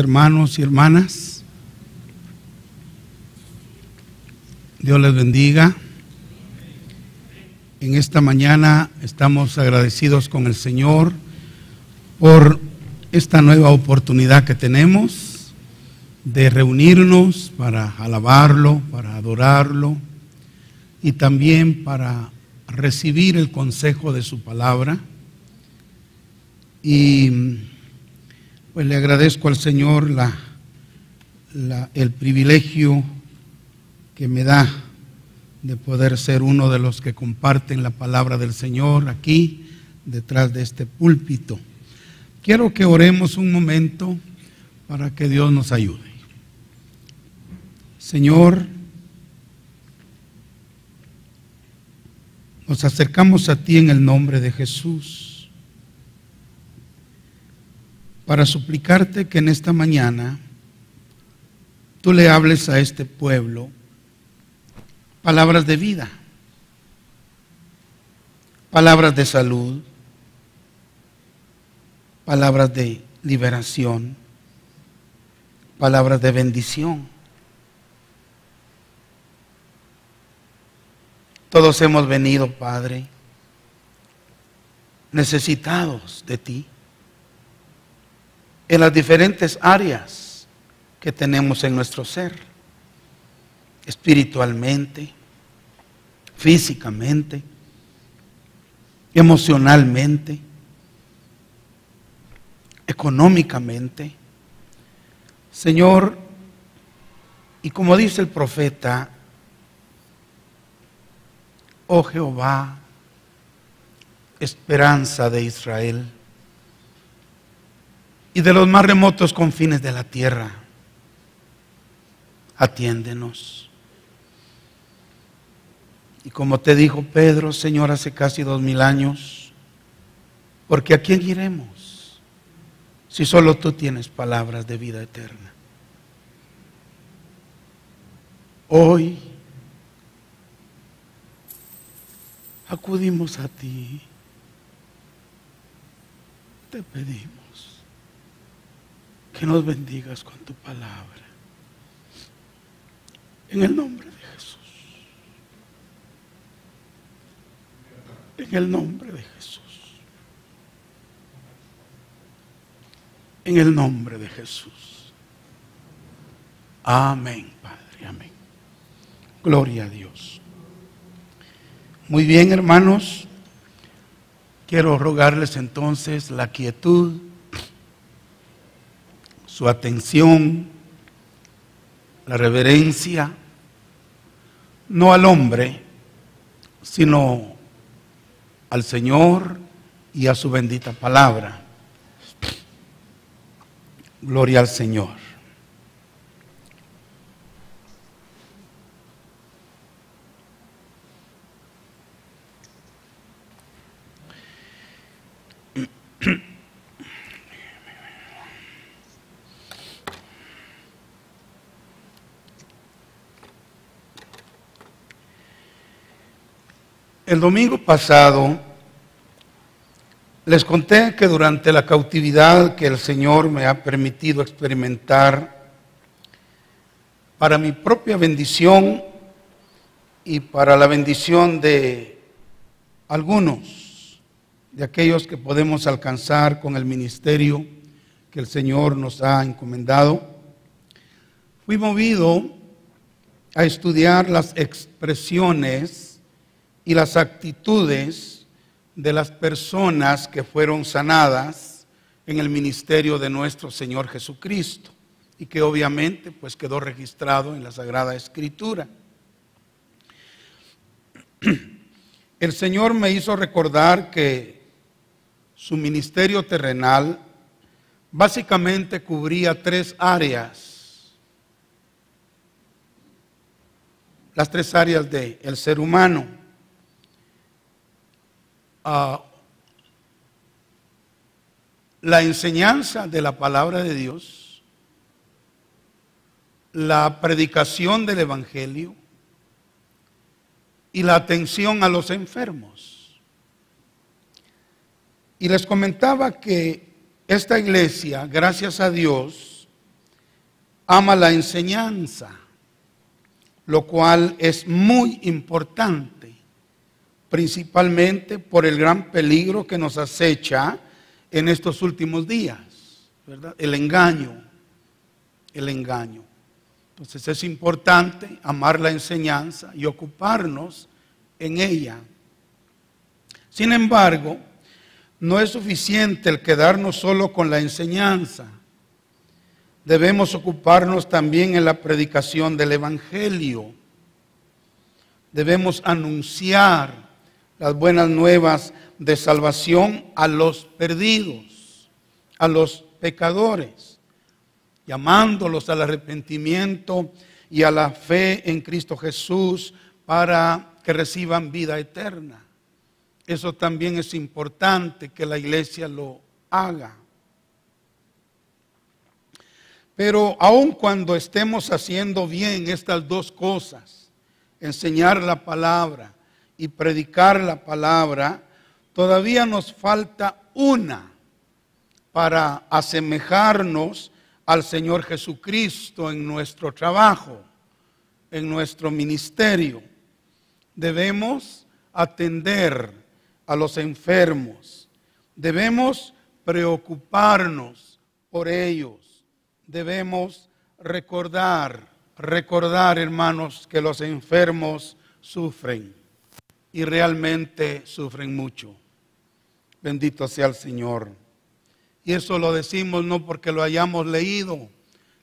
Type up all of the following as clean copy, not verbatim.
Hermanos y hermanas, Dios les bendiga. En esta mañana estamos agradecidos con el Señor por esta nueva oportunidad que tenemos de reunirnos para alabarlo, para adorarlo y también para recibir el consejo de su palabra. Y pues le agradezco al Señor el privilegio que me da de poder ser uno de los que comparten la palabra del Señor aquí, detrás de este púlpito. Quiero que oremos un momento para que Dios nos ayude. Señor, nos acercamos a ti en el nombre de Jesús, para suplicarte que en esta mañana tú le hables a este pueblo palabras de vida, palabras de salud, palabras de liberación, palabras de bendición. Todos hemos venido, Padre, necesitados de ti en las diferentes áreas que tenemos en nuestro ser, espiritualmente, físicamente, emocionalmente, económicamente. Señor, y como dice el profeta, oh Jehová, esperanza de Israel, y de los más remotos confines de la tierra, atiéndenos. Y como te dijo Pedro, Señor, hace casi 2000 años, porque ¿a quién iremos si solo tú tienes palabras de vida eterna? Hoy acudimos a ti, te pedimos que nos bendigas con tu palabra, en el nombre de Jesús, en el nombre de Jesús, en el nombre de Jesús. Amén, Padre, amén. Gloria a Dios. Muy bien, hermanos, quiero rogarles entonces la quietud, su atención, la reverencia, no al hombre, sino al Señor y a su bendita palabra. Gloria al Señor. El domingo pasado les conté que durante la cautividad que el Señor me ha permitido experimentar, para mi propia bendición y para la bendición de algunos, de aquellos que podemos alcanzar con el ministerio que el Señor nos ha encomendado, fui movido a estudiar las expresiones y las actitudes de las personas que fueron sanadas en el ministerio de nuestro Señor Jesucristo y que obviamente pues quedó registrado en la Sagrada Escritura. El Señor me hizo recordar que su ministerio terrenal básicamente cubría 3 áreas, las 3 áreas del ser humano. La enseñanza de la palabra de Dios, la predicación del Evangelio y la atención a los enfermos. Y les comentaba que esta iglesia, gracias a Dios, ama la enseñanza, lo cual es muy importante, principalmente por el gran peligro que nos acecha en estos últimos días, ¿verdad? El engaño. Entonces es importante amar la enseñanza y ocuparnos en ella. Sin embargo, no es suficiente el quedarnos solo con la enseñanza. Debemos ocuparnos también en la predicación del Evangelio. Debemos anunciar las buenas nuevas de salvación a los perdidos, a los pecadores, llamándolos al arrepentimiento y a la fe en Cristo Jesús para que reciban vida eterna. Eso también es importante que la iglesia lo haga. Pero aun cuando estemos haciendo bien estas dos cosas, enseñar la palabra y predicar la palabra, todavía nos falta una para asemejarnos al Señor Jesucristo en nuestro trabajo, en nuestro ministerio. Debemos atender a los enfermos, debemos preocuparnos por ellos. Debemos recordar, hermanos, que los enfermos sufren y realmente sufren mucho. Bendito sea el Señor. Y eso lo decimos no porque lo hayamos leído,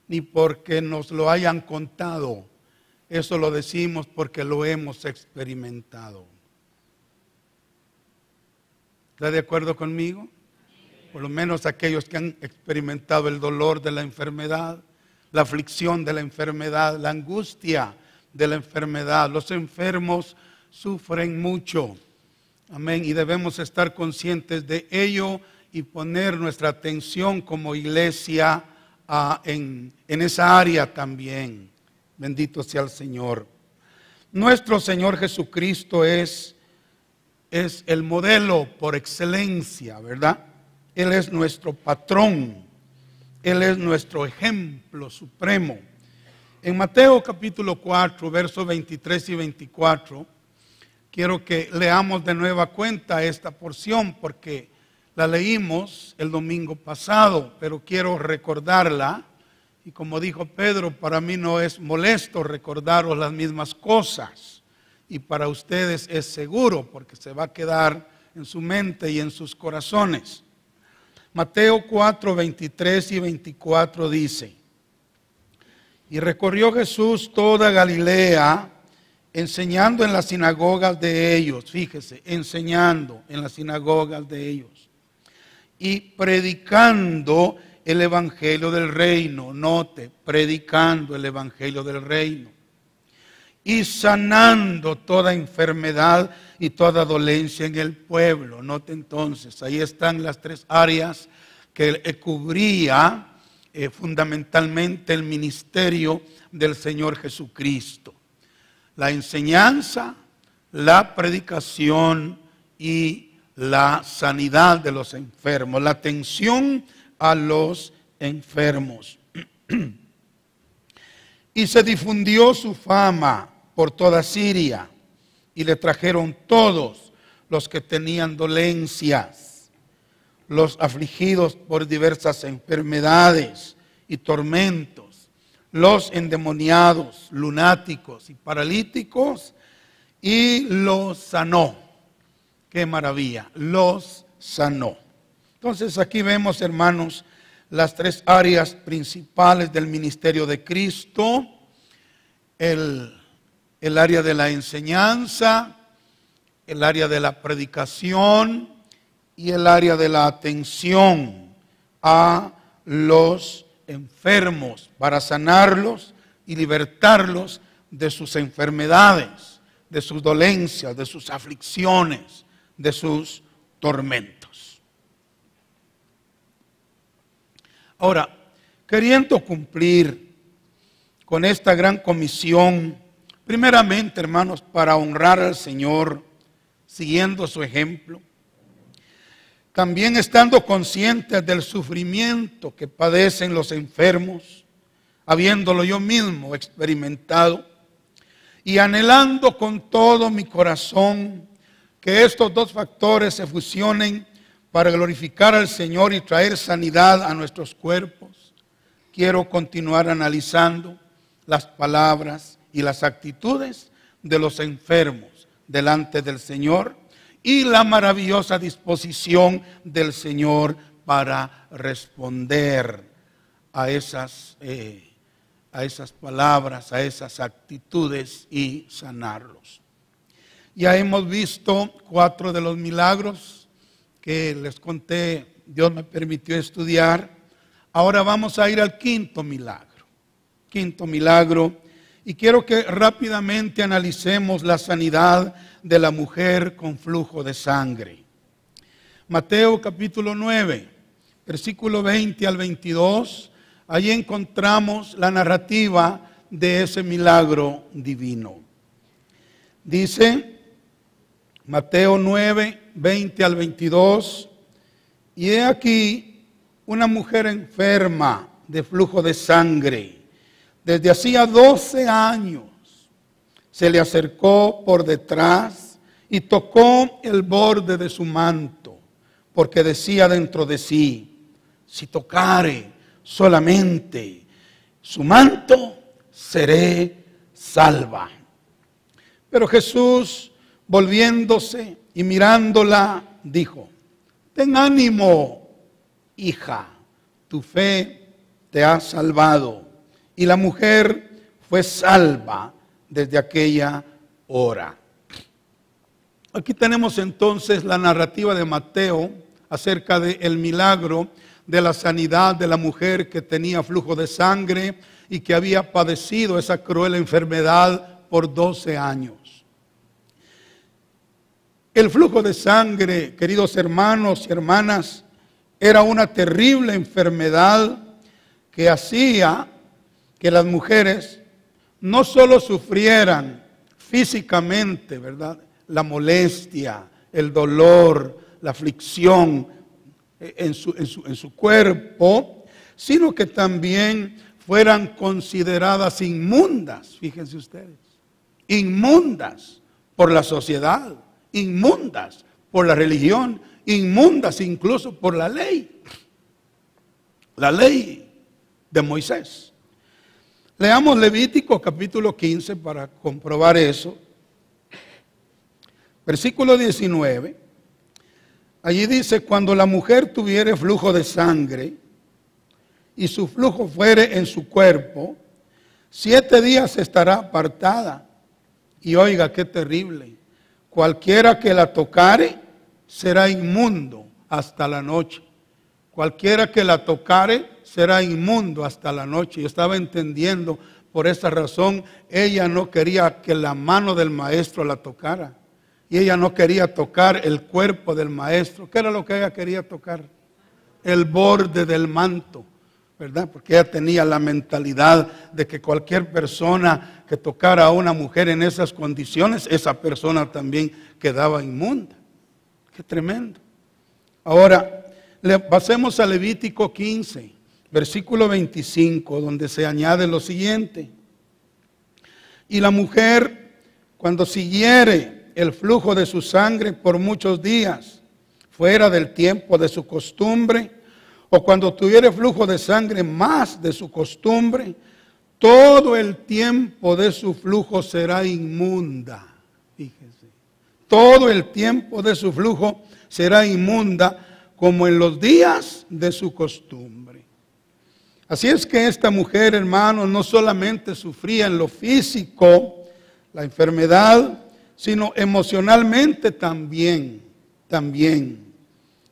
ni porque nos lo hayan contado. Eso lo decimos porque lo hemos experimentado. ¿Está de acuerdo conmigo? Por lo menos aquellos que han experimentado el dolor de la enfermedad, la aflicción de la enfermedad, la angustia de la enfermedad. Los enfermos sufren mucho. Amén. Y debemos estar conscientes de ello y poner nuestra atención como iglesia en esa área también. Bendito sea el Señor. Nuestro Señor Jesucristo es el modelo por excelencia, ¿verdad? Él es nuestro patrón, Él es nuestro ejemplo supremo. En Mateo capítulo 4, versos 23 y 24, quiero que leamos de nueva cuenta esta porción porque la leímos el domingo pasado, pero quiero recordarla. Y como dijo Pedro, para mí no es molesto recordaros las mismas cosas. Y para ustedes es seguro porque se va a quedar en su mente y en sus corazones. Mateo 4, 23 y 24 dice: y recorrió Jesús toda Galilea, enseñando en las sinagogas de ellos. Fíjese, enseñando en las sinagogas de ellos. Y predicando el evangelio del reino. Note, predicando el evangelio del reino. Y sanando toda enfermedad y toda dolencia en el pueblo. Note entonces, ahí están las tres áreas que cubría fundamentalmente el ministerio del Señor Jesucristo. La enseñanza, la predicación y la sanidad de los enfermos, la atención a los enfermos. Y se difundió su fama por toda Siria, y le trajeron todos los que tenían dolencias, los afligidos por diversas enfermedades y tormentos, los endemoniados, lunáticos y paralíticos, y los sanó. ¡Qué maravilla! Los sanó. Entonces aquí vemos, hermanos, las tres áreas principales del ministerio de Cristo: el área de la enseñanza, el área de la predicación y el área de la atención a los enfermos para sanarlos y libertarlos de sus enfermedades, de sus dolencias, de sus aflicciones, de sus tormentos. Ahora, queriendo cumplir con esta gran comisión, primeramente, hermanos, para honrar al Señor, siguiendo su ejemplo, también estando conscientes del sufrimiento que padecen los enfermos, habiéndolo yo mismo experimentado, y anhelando con todo mi corazón que estos dos factores se fusionen para glorificar al Señor y traer sanidad a nuestros cuerpos, quiero continuar analizando las palabras y las actitudes de los enfermos delante del Señor y la maravillosa disposición del Señor para responder a esas palabras, a esas actitudes y sanarlos. Ya hemos visto 4 de los milagros que les conté, Dios me permitió estudiar. Ahora vamos a ir al quinto milagro. Y quiero que rápidamente analicemos la sanidad de la mujer con flujo de sangre. Mateo capítulo 9, versículo 20 al 22. Allí encontramos la narrativa de ese milagro divino. Dice Mateo 9, 20 al 22. Y he aquí una mujer enferma de flujo de sangre. Desde hacía 12 años se le acercó por detrás y tocó el borde de su manto, porque decía dentro de sí: si tocare solamente su manto, seré salva. Pero Jesús, volviéndose y mirándola, dijo: ten ánimo, hija, tu fe te ha salvado. Y la mujer fue salva desde aquella hora. Aquí tenemos entonces la narrativa de Mateo acerca del milagro de la sanidad de la mujer que tenía flujo de sangre y que había padecido esa cruel enfermedad por 12 años. El flujo de sangre, queridos hermanos y hermanas, era una terrible enfermedad que hacía que las mujeres no solo sufrieran físicamente, ¿verdad?, la molestia, el dolor, la aflicción en su cuerpo, sino que también fueran consideradas inmundas, fíjense ustedes, inmundas por la sociedad, inmundas por la religión, inmundas incluso por la ley de Moisés. Leamos Levítico capítulo 15 para comprobar eso. Versículo 19. Allí dice: cuando la mujer tuviere flujo de sangre y su flujo fuere en su cuerpo, 7 días estará apartada. Y oiga qué terrible: cualquiera que la tocare será inmundo hasta la noche. Cualquiera que la tocare será inmundo hasta la noche. Yo estaba entendiendo, por esa razón, ella no quería que la mano del maestro la tocara. Y ella no quería tocar el cuerpo del maestro. ¿Qué era lo que ella quería tocar? El borde del manto, ¿verdad? Porque ella tenía la mentalidad de que cualquier persona que tocara a una mujer en esas condiciones, esa persona también quedaba inmunda. Qué tremendo. Ahora, pasemos a Levítico 15, versículo 25, donde se añade lo siguiente: y la mujer, cuando siguiere el flujo de su sangre por muchos días, fuera del tiempo de su costumbre, o cuando tuviere flujo de sangre más de su costumbre, todo el tiempo de su flujo será inmunda. Fíjese, todo el tiempo de su flujo será inmunda, como en los días de su costumbre. Así es que esta mujer, hermanos, no solamente sufría en lo físico la enfermedad, sino emocionalmente también.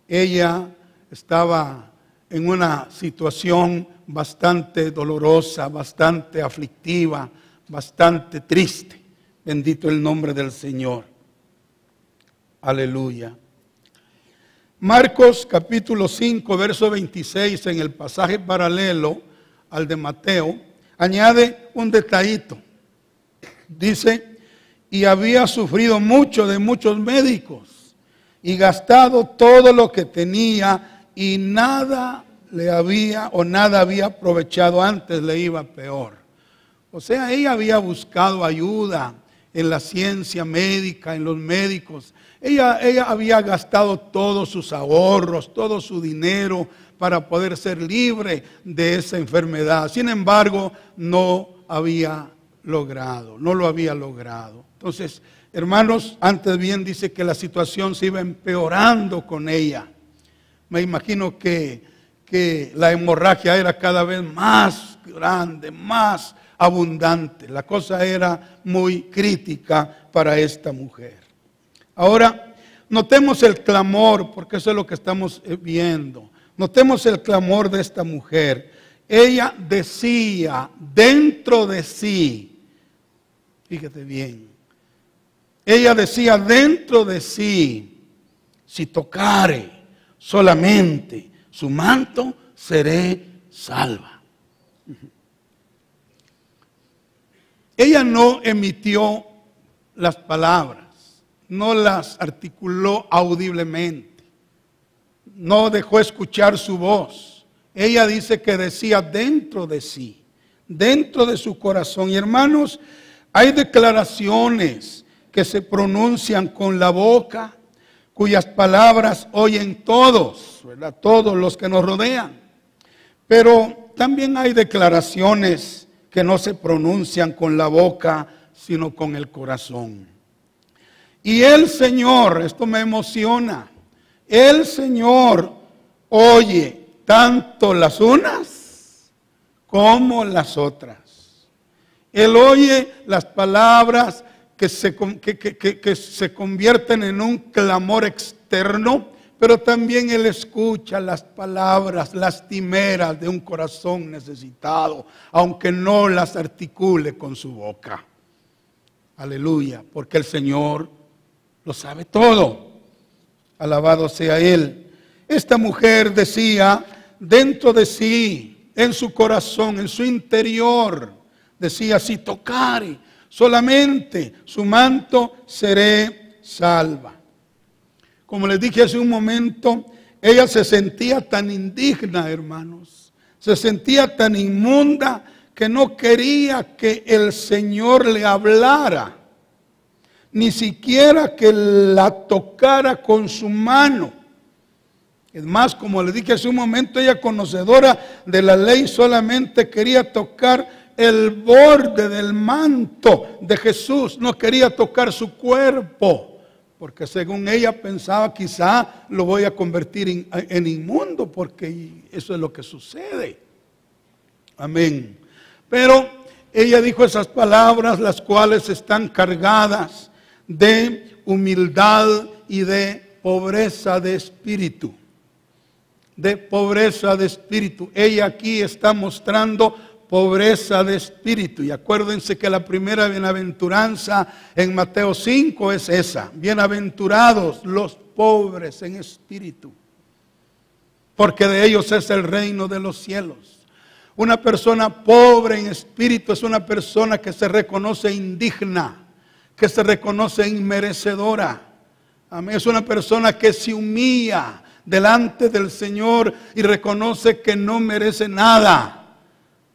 Ella estaba en una situación bastante dolorosa, bastante aflictiva, bastante triste. Bendito el nombre del Señor. Aleluya. Marcos capítulo 5, verso 26, en el pasaje paralelo al de Mateo, añade un detallito. Dice: y había sufrido mucho de muchos médicos y gastado todo lo que tenía y nada le había o nada había aprovechado antes, le iba peor. O sea, ella había buscado ayuda en la ciencia médica, en los médicos. Ella había gastado todos sus ahorros, todo su dinero para poder ser libre de esa enfermedad. Sin embargo, no lo había logrado. Entonces, hermanos, antes bien dice que la situación se iba empeorando con ella. Me imagino que la hemorragia era cada vez más grande, más abundante. La cosa era muy crítica para esta mujer. Ahora, notemos el clamor, porque eso es lo que estamos viendo. Notemos el clamor de esta mujer. Ella decía dentro de sí, fíjate bien, ella decía dentro de sí, si tocare solamente su manto, seré salva. Ella no emitió las palabras, no las articuló audiblemente, no dejó escuchar su voz. Ella dice que decía dentro de sí, dentro de su corazón. Y hermanos, hay declaraciones que se pronuncian con la boca, cuyas palabras oyen todos, ¿verdad? Todos los que nos rodean. Pero también hay declaraciones que no se pronuncian con la boca, sino con el corazón. Y el Señor, esto me emociona, el Señor oye tanto las unas como las otras. Él oye las palabras que se convierten en un clamor externo, pero también Él escucha las palabras lastimeras de un corazón necesitado, aunque no las articule con su boca. Aleluya, porque el Señor lo sabe todo. Alabado sea Él. Esta mujer decía dentro de sí, en su corazón, en su interior, decía, si tocare solamente su manto, seré salva. Como les dije hace un momento, ella se sentía tan indigna, hermanos. Se sentía tan inmunda que no quería que el Señor le hablara. Ni siquiera que la tocara con su mano. Es más, como les dije hace un momento, ella conocedora de la ley solamente quería tocar el borde del manto de Jesús. No quería tocar su cuerpo, porque según ella pensaba, quizá lo voy a convertir en inmundo, porque eso es lo que sucede. Amén. Pero ella dijo esas palabras, las cuales están cargadas de humildad y de pobreza de espíritu. De pobreza de espíritu. Ella aquí está mostrando pobreza de espíritu. Y acuérdense que la primera bienaventuranza en Mateo 5 es esa. Bienaventurados los pobres en espíritu, porque de ellos es el reino de los cielos. Una persona pobre en espíritu es una persona que se reconoce indigna, que se reconoce inmerecedora. Amén. Es una persona que se humilla delante del Señor y reconoce que no merece nada,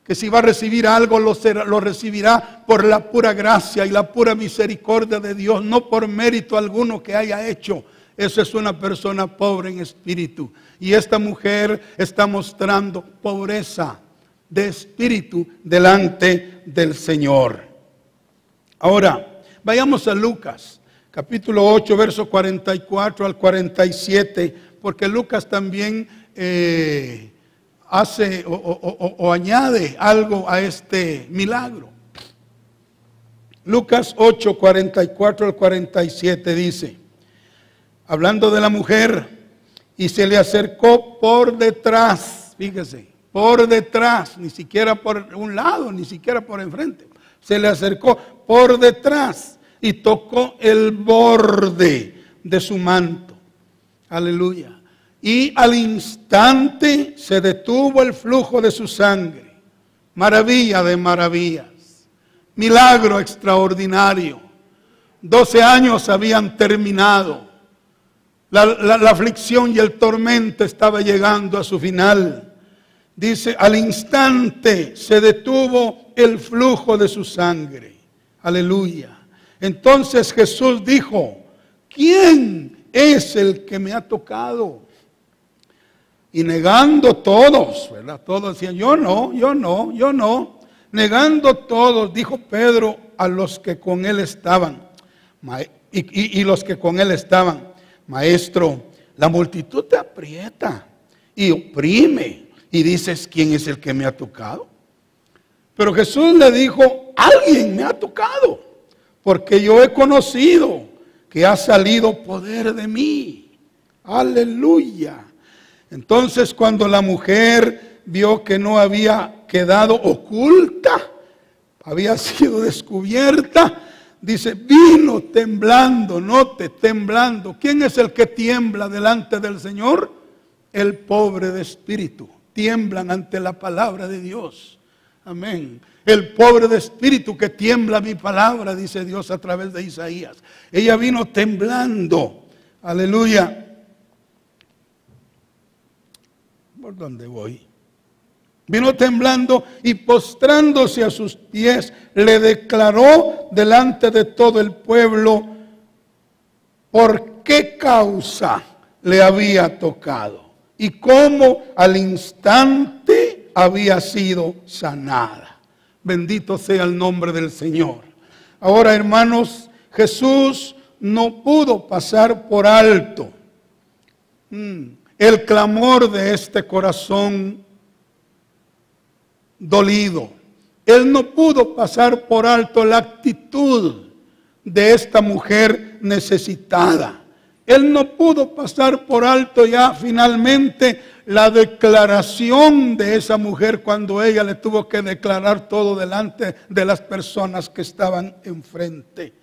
que si va a recibir algo lo recibirá por la pura gracia y la pura misericordia de Dios, no por mérito alguno que haya hecho. Esa es una persona pobre en espíritu. Y esta mujer está mostrando pobreza de espíritu delante del Señor. Ahora, vayamos a Lucas, capítulo 8, verso 44 al 47, porque Lucas también hace o añade algo a este milagro. Lucas 8, 44 al 47 dice, hablando de la mujer, y se le acercó por detrás, fíjese, por detrás, ni siquiera por un lado, ni siquiera por enfrente, se le acercó por detrás y tocó el borde de su manto. Aleluya. Y al instante se detuvo el flujo de su sangre. Maravilla de maravillas. Milagro extraordinario. 12 años habían terminado. La aflicción y el tormento estaba llegando a su final. Dice, al instante se detuvo el flujo de su sangre. Aleluya. Entonces Jesús dijo, ¿quién es el que me ha tocado? Y negando todos, ¿verdad? Todos decían, yo no, yo no, yo no. Negando todos, dijo Pedro a los que con él estaban. Y los que con él estaban, Maestro, la multitud te aprieta y oprime. Y dices, ¿quién es el que me ha tocado? Pero Jesús le dijo, alguien me ha tocado, porque yo he conocido que ha salido poder de mí. Aleluya. Entonces cuando la mujer vio que no había quedado oculta, había sido descubierta, dice, vino temblando, note, temblando. ¿Quién es el que tiembla delante del Señor? El pobre de espíritu. Tiemblan ante la palabra de Dios. Amén. El pobre de espíritu que tiembla mi palabra, dice Dios a través de Isaías. Ella vino temblando. Aleluya. ¿Por dónde voy? Vino temblando y postrándose a sus pies, le declaró delante de todo el pueblo por qué causa le había tocado y cómo al instante había sido sanada. Bendito sea el nombre del Señor. Ahora, hermanos, Jesús no pudo pasar por alto el clamor de este corazón dolido. Él no pudo pasar por alto la actitud de esta mujer necesitada. Él no pudo pasar por alto ya finalmente la declaración de esa mujer cuando ella le tuvo que declarar todo delante de las personas que estaban enfrente.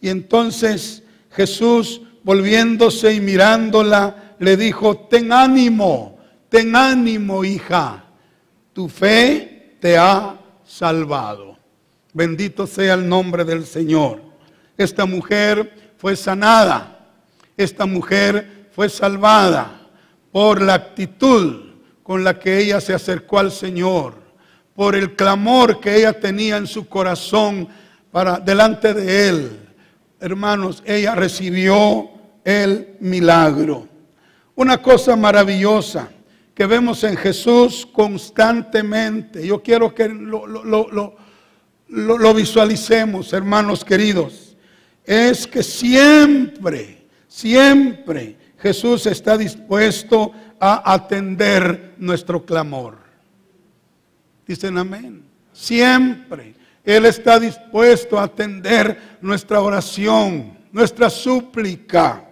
Y entonces Jesús, volviéndose y mirándola, le dijo, ten ánimo, hija, tu fe te ha salvado. Bendito sea el nombre del Señor. Esta mujer fue sanada. Esta mujer fue salvada por la actitud con la que ella se acercó al Señor, por el clamor que ella tenía en su corazón delante de Él. Hermanos, ella recibió el milagro. Una cosa maravillosa que vemos en Jesús constantemente. Yo quiero que lo visualicemos, hermanos queridos. Es que siempre Jesús está dispuesto a atender nuestro clamor. Dicen amén. Siempre Él está dispuesto a atender nuestra oración, nuestra súplica.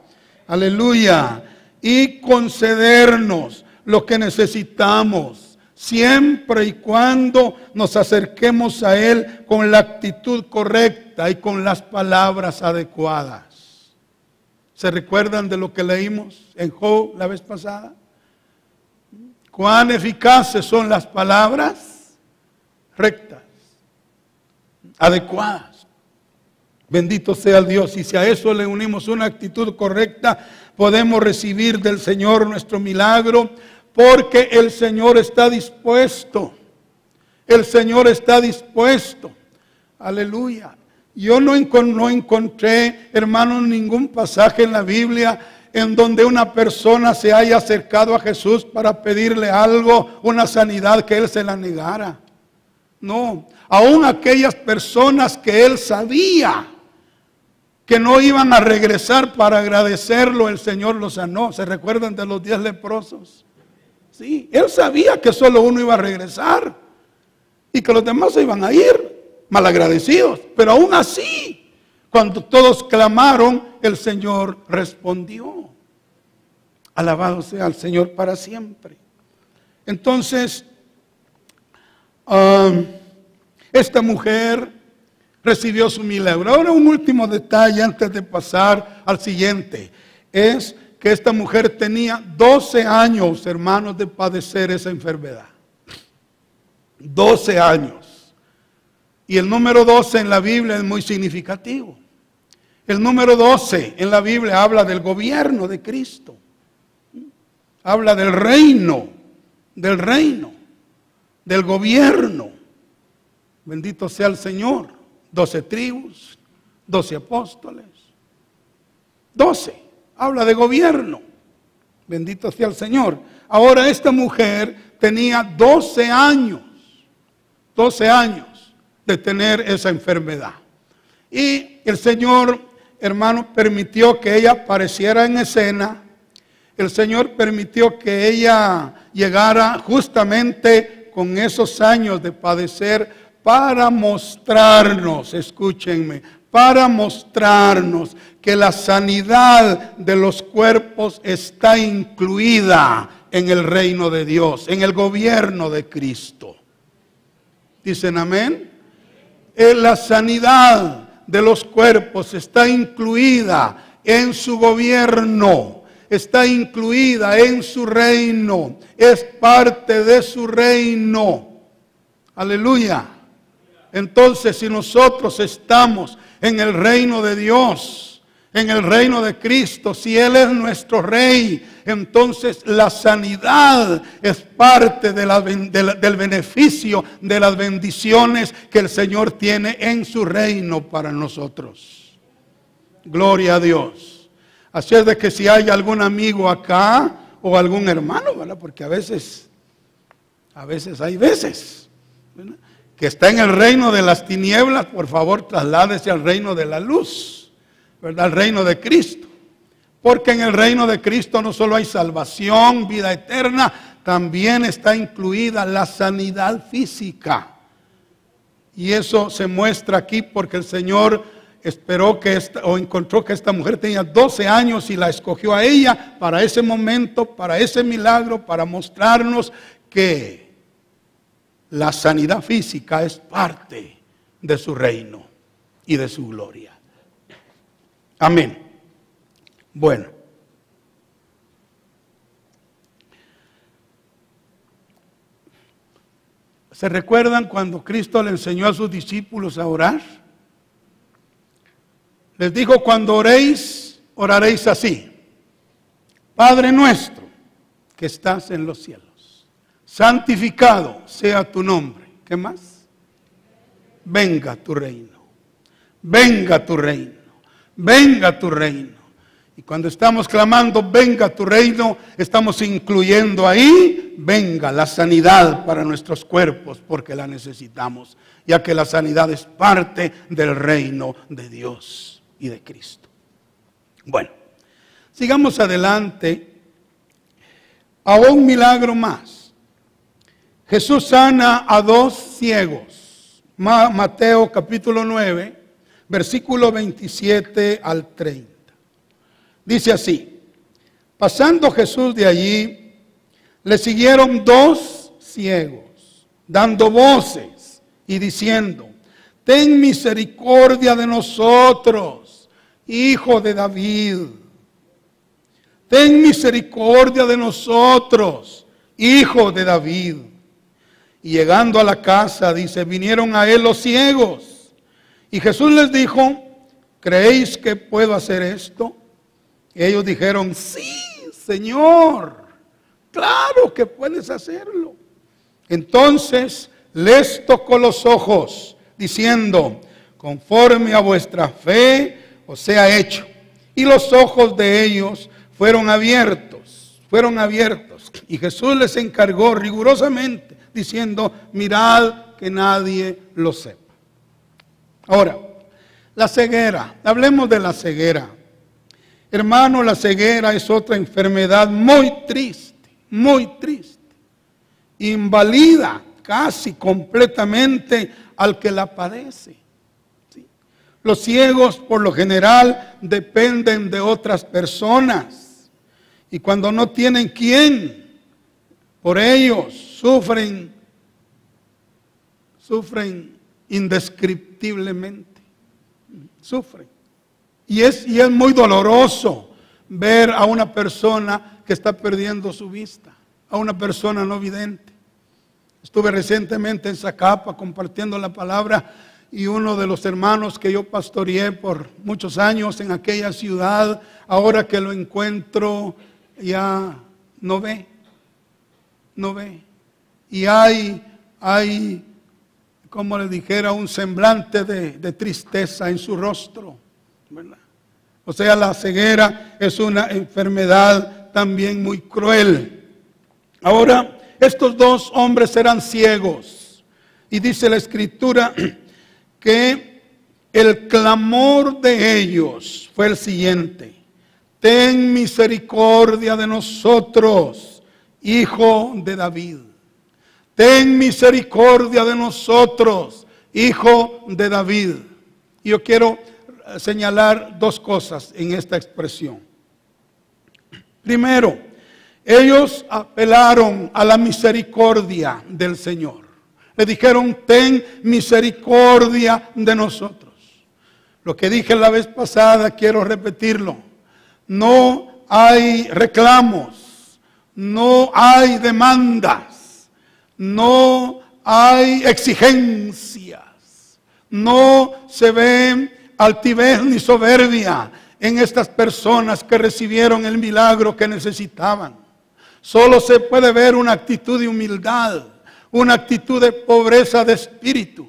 Aleluya. Y concedernos lo que necesitamos, siempre y cuando nos acerquemos a Él con la actitud correcta y con las palabras adecuadas. ¿Se recuerdan de lo que leímos en Job la vez pasada? ¿Cuán eficaces son las palabras? Rectas, adecuadas. Bendito sea el Dios. Y si a eso le unimos una actitud correcta, podemos recibir del Señor nuestro milagro, porque el Señor está dispuesto. El Señor está dispuesto. Aleluya. Yo no encontré, hermanos, ningún pasaje en la Biblia en donde una persona se haya acercado a Jesús para pedirle algo, una sanidad, que Él se la negara. No, aún aquellas personas que Él sabía que no iban a regresar para agradecerlo, el Señor los sanó. ¿Se recuerdan de los 10 leprosos? Sí, Él sabía que solo uno iba a regresar y que los demás se iban a ir malagradecidos, pero aún así, cuando todos clamaron, el Señor respondió. Alabado sea el Señor para siempre. Entonces, esta mujer recibió su milagro. Ahora un último detalle antes de pasar al siguiente, es que esta mujer tenía 12 años, hermanos, de padecer esa enfermedad. 12 años. Y el número 12 en la Biblia es muy significativo. El número 12 en la Biblia habla del gobierno de Cristo. Habla del reino, del reino. del gobierno. Bendito sea el Señor. 12 tribus, 12 apóstoles. 12. Habla de gobierno. Bendito sea el Señor. Ahora esta mujer tenía 12 años. 12 años de tener esa enfermedad. Y el Señor, hermano, permitió que ella apareciera en escena. El Señor permitió que ella llegara justamente con esos años de padecer para mostrarnos, escúchenme, para mostrarnos que la sanidad de los cuerpos está incluida en el reino de Dios, en el gobierno de Cristo. ¿Dicen amén? La sanidad de los cuerpos está incluida en su gobierno, está incluida en su reino, es parte de su reino. Aleluya. Entonces, si nosotros estamos en el reino de Dios, en el reino de Cristo, si Él es nuestro Rey, entonces la sanidad es parte del beneficio, de las bendiciones que el Señor tiene en su reino para nosotros. Gloria a Dios. Así es de que si hay algún amigo acá o algún hermano, ¿verdad? Porque a veces hay veces, ¿verdad?, que está en el reino de las tinieblas, por favor trasládese al reino de la luz, ¿verdad? Al reino de Cristo. Porque en el reino de Cristo no solo hay salvación, vida eterna, también está incluida la sanidad física. Y eso se muestra aquí porque el Señor esperó encontró que esta mujer tenía 12 años y la escogió a ella para ese momento, para ese milagro, para mostrarnos que la sanidad física es parte de su reino y de su gloria. Amén. Bueno. ¿Se recuerdan cuando Cristo le enseñó a sus discípulos a orar? Les dijo, cuando oréis, oraréis así. Padre nuestro, que estás en los cielos, santificado sea tu nombre. ¿Qué más? Venga tu reino. Venga tu reino. Venga tu reino. Y cuando estamos clamando, venga tu reino, estamos incluyendo ahí, venga la sanidad para nuestros cuerpos, porque la necesitamos, ya que la sanidad es parte del reino de Dios y de Cristo. Bueno, sigamos adelante a un milagro más. Jesús sana a 2 ciegos. Mateo capítulo 9, versículo 27 al 30. Dice así: pasando Jesús de allí, le siguieron 2 ciegos, dando voces y diciendo: ten misericordia de nosotros, Hijo de David. Ten misericordia de nosotros, Hijo de David. Y llegando a la casa, dice, vinieron a él los ciegos. Y Jesús les dijo: ¿creéis que puedo hacer esto? Y ellos dijeron: sí, Señor, claro que puedes hacerlo. Entonces les tocó los ojos, diciendo: conforme a vuestra fe os sea hecho. Y los ojos de ellos fueron abiertos. Y Jesús les encargó rigurosamente, diciendo: mirad que nadie lo sepa. Ahora, la ceguera. Hablemos de la ceguera. Hermano, la ceguera es otra enfermedad muy triste, invalida casi completamente al que la padece. ¿Sí? Los ciegos por lo general dependen de otras personas y cuando no tienen quien por ellos sufren indescriptiblemente, sufren. Y es muy doloroso ver a una persona que está perdiendo su vista, a una persona no vidente. Estuve recientemente en Zacapa compartiendo la palabra y uno de los hermanos que yo pastoreé por muchos años en aquella ciudad, ahora que lo encuentro ya no ve. Y hay hay, como le dijera, un semblante de tristeza en su rostro, ¿verdad? O sea, la ceguera es una enfermedad también muy cruel. Ahora, estos dos hombres eran ciegos. Y dice la Escritura que el clamor de ellos fue el siguiente: ten misericordia de nosotros, hijo de David. Ten misericordia de nosotros, hijo de David. Y yo quiero señalar dos cosas en esta expresión. Primero, ellos apelaron a la misericordia del Señor. Le dijeron: ten misericordia de nosotros. Lo que dije la vez pasada, quiero repetirlo. No hay reclamos, no hay demandas, no hay exigencias, no se ve altivez ni soberbia en estas personas que recibieron el milagro que necesitaban. Solo se puede ver una actitud de humildad, una actitud de pobreza de espíritu,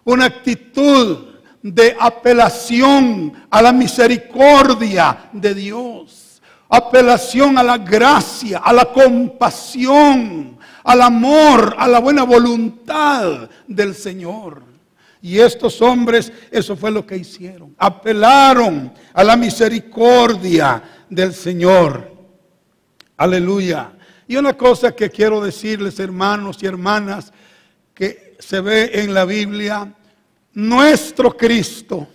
una actitud de apelación a la misericordia de Dios, apelación a la gracia, a la compasión, al amor, a la buena voluntad del Señor. Y estos hombres, eso fue lo que hicieron. Apelaron a la misericordia del Señor. Aleluya. Y una cosa que quiero decirles, hermanos y hermanas, que se ve en la Biblia: nuestro Cristo,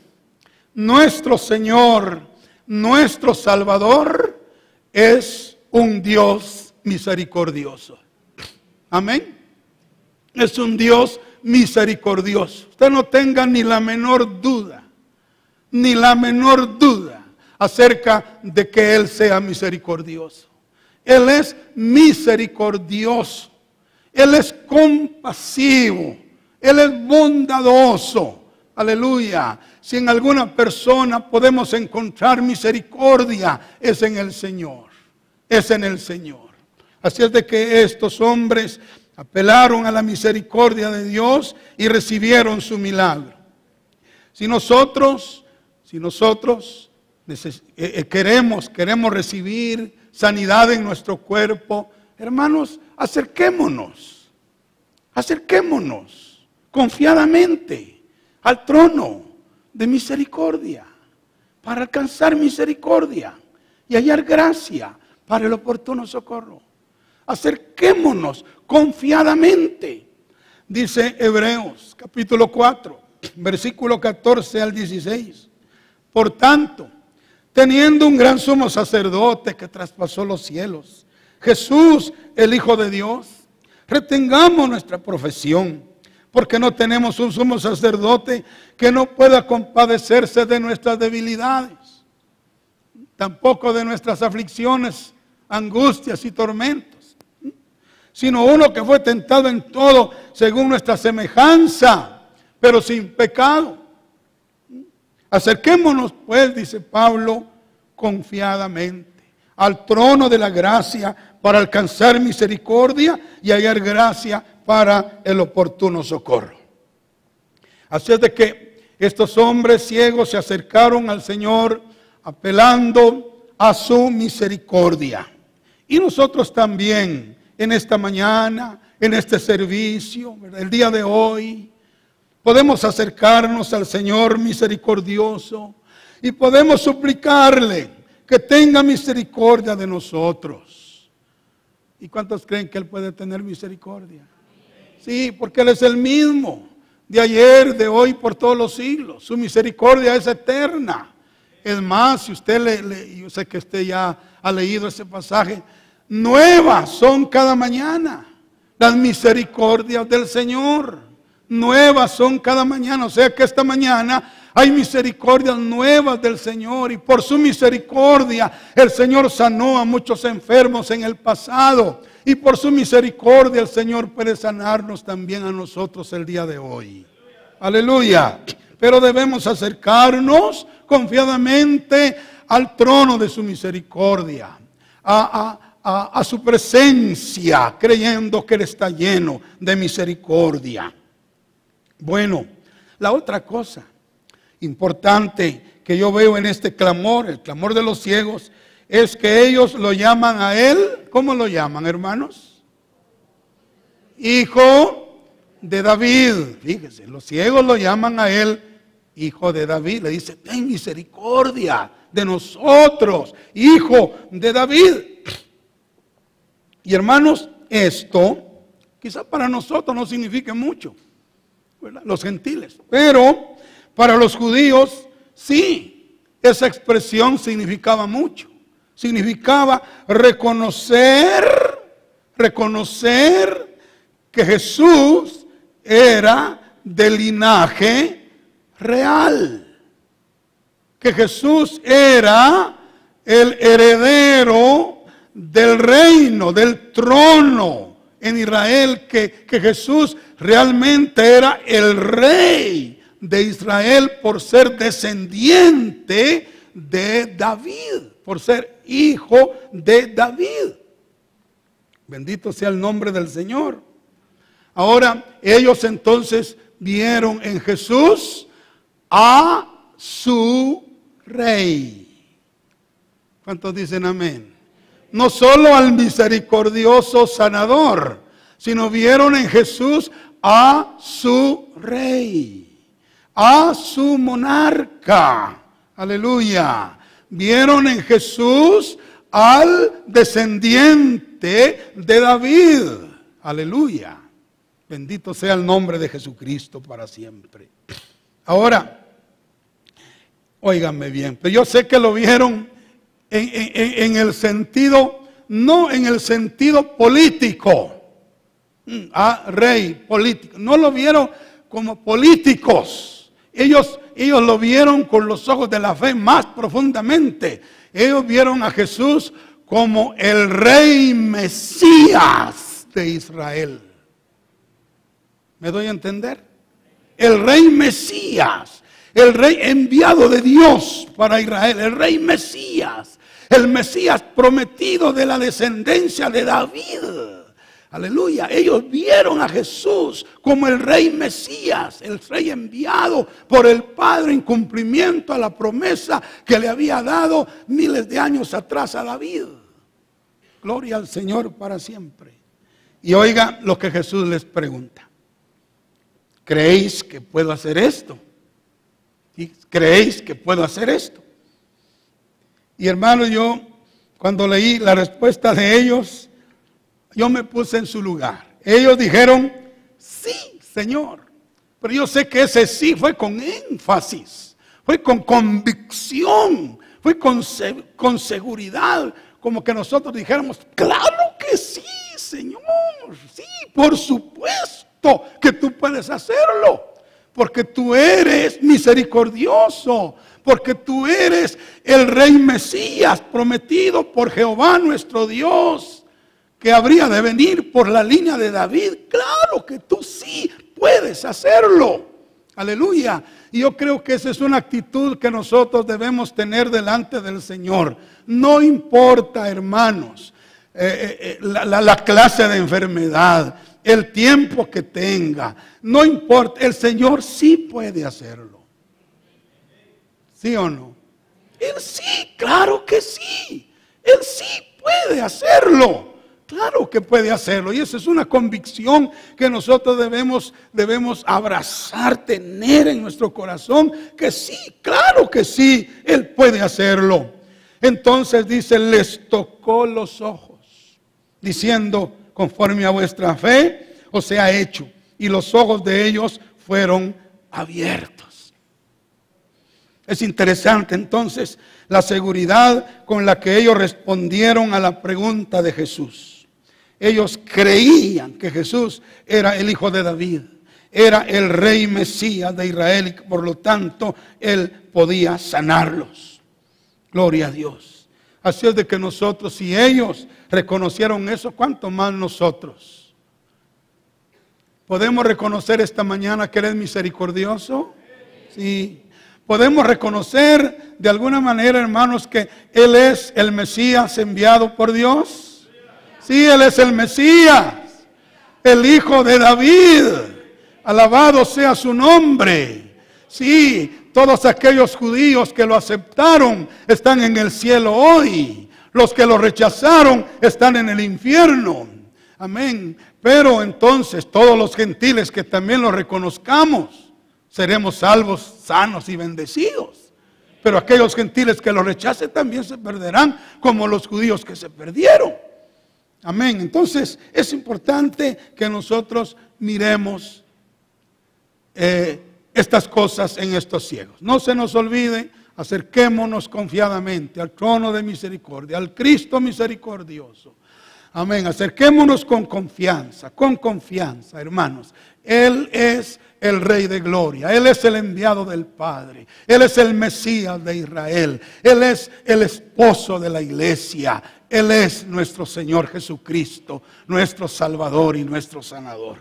nuestro Señor, nuestro Salvador es un Dios misericordioso. Amén. Es un Dios misericordioso. Usted no tenga ni la menor duda acerca de que Él sea misericordioso. Él es misericordioso, Él es compasivo, Él es bondadoso. Aleluya. Si en alguna persona podemos encontrar misericordia, es en el Señor, es en el Señor. Así es de que estos hombres apelaron a la misericordia de Dios y recibieron su milagro. Si nosotros queremos recibir sanidad en nuestro cuerpo, hermanos, acerquémonos confiadamente al trono de misericordia para alcanzar misericordia y hallar gracia para el oportuno socorro. Acerquémonos confiadamente. Dice Hebreos capítulo 4, versículo 14 al 16. Por tanto, teniendo un gran sumo sacerdote que traspasó los cielos, Jesús, el Hijo de Dios, retengamos nuestra profesión, porque no tenemos un sumo sacerdote que no pueda compadecerse de nuestras debilidades, tampoco de nuestras aflicciones, angustias y tormentos, sino uno que fue tentado en todo según nuestra semejanza, pero sin pecado. Acerquémonos pues, dice Pablo, confiadamente al trono de la gracia para alcanzar misericordia y hallar gracia para el oportuno socorro. Así es de que estos hombres ciegos se acercaron al Señor apelando a su misericordia. Y nosotros también en esta mañana, en este servicio, el día de hoy, podemos acercarnos al Señor misericordioso y podemos suplicarle que tenga misericordia de nosotros. ¿Y cuántos creen que Él puede tener misericordia? Sí, porque Él es el mismo, de ayer, de hoy, por todos los siglos. Su misericordia es eterna. Es más, si usted yo sé que usted ya ha leído ese pasaje, nuevas son cada mañana las misericordias del Señor. Nuevas son cada mañana, o sea que esta mañana hay misericordias nuevas del Señor, y por su misericordia el Señor sanó a muchos enfermos en el pasado, y por su misericordia el Señor puede sanarnos también a nosotros el día de hoy. Aleluya. Pero debemos acercarnos confiadamente al trono de su misericordia, a a su presencia, creyendo que Él está lleno de misericordia. Bueno, la otra cosa importante que yo veo en este clamor, el clamor de los ciegos, es que ellos lo llaman a Él, ¿cómo lo llaman, hermanos? Hijo de David. Fíjese, los ciegos lo llaman a Él Hijo de David. Le dice, ten misericordia de nosotros, Hijo de David. Y hermanos, esto quizá para nosotros no signifique mucho, ¿verdad? Los gentiles, pero para los judíos sí, esa expresión significaba mucho. Significaba reconocer que Jesús era del linaje real, que Jesús era el heredero del reino, del trono en Israel, que Jesús realmente era el rey de Israel por ser descendiente de David, por ser hijo de David. Bendito sea el nombre del Señor. Ahora, ellos entonces vieron en Jesús a su rey. ¿Cuántos dicen amén? No solo al misericordioso sanador, sino vieron en Jesús a su rey, a su monarca. Aleluya. Vieron en Jesús al descendiente de David. Aleluya. Bendito sea el nombre de Jesucristo para siempre. Ahora, óiganme bien, pero yo sé que lo vieron en el sentido, no en el sentido político. Rey, político. No lo vieron como políticos. Ellos lo vieron con los ojos de la fe más profundamente. Ellos vieron a Jesús como el rey Mesías de Israel. ¿Me doy a entender? El rey Mesías, el rey enviado de Dios para Israel, el rey Mesías, el Mesías prometido de la descendencia de David. Aleluya, ellos vieron a Jesús como el rey Mesías, el rey enviado por el Padre en cumplimiento a la promesa que le había dado miles de años atrás a David. Gloria al Señor para siempre. Y oiga lo que Jesús les pregunta. ¿Creéis que puedo hacer esto? ¿Creéis que puedo hacer esto? Y hermano, yo cuando leí la respuesta de ellos, yo me puse en su lugar. Ellos dijeron, sí, Señor. Pero yo sé que ese sí fue con énfasis, fue con convicción, fue con seguridad, como que nosotros dijéramos, claro que sí, Señor, sí, por supuesto que tú puedes hacerlo, porque tú eres misericordioso, porque tú eres el rey Mesías prometido por Jehová nuestro Dios, que habría de venir por la línea de David. Claro que tú sí puedes hacerlo. Aleluya. Y yo creo que esa es una actitud que nosotros debemos tener delante del Señor. No importa, hermanos, la clase de enfermedad, el tiempo que tenga. No importa, el Señor sí puede hacerlo. ¿Sí o no? Él sí, claro que sí. Él sí puede hacerlo. Claro que puede hacerlo, y esa es una convicción que nosotros debemos abrazar, tener en nuestro corazón, que sí, claro que sí, Él puede hacerlo. Entonces dice, les tocó los ojos, diciendo, conforme a vuestra fe os sea hecho, y los ojos de ellos fueron abiertos. Es interesante entonces la seguridad con la que ellos respondieron a la pregunta de Jesús. Ellos creían que Jesús era el Hijo de David, era el Rey Mesías de Israel, y por lo tanto Él podía sanarlos. Gloria a Dios. Así es de que nosotros, si ellos reconocieron eso, ¿cuánto más nosotros? ¿Podemos reconocer esta mañana que Él es misericordioso? Sí. ¿Podemos reconocer de alguna manera, hermanos, que Él es el Mesías enviado por Dios? Sí, Él es el Mesías, el Hijo de David. Alabado sea su nombre. Sí, todos aquellos judíos que lo aceptaron están en el cielo hoy. Los que lo rechazaron están en el infierno. Amén. Pero entonces todos los gentiles que también lo reconozcamos, seremos salvos, sanos y bendecidos. Pero aquellos gentiles que lo rechacen también se perderán, como los judíos que se perdieron. Amén. Entonces es importante que nosotros miremos estas cosas en estos ciegos. No se nos olvide, acerquémonos confiadamente al trono de misericordia, al Cristo misericordioso. Amén. Acerquémonos con confianza, hermanos. Él es el Rey de Gloria. Él es el enviado del Padre. Él es el Mesías de Israel. Él es el esposo de la iglesia. Él es nuestro Señor Jesucristo, nuestro Salvador y nuestro sanador.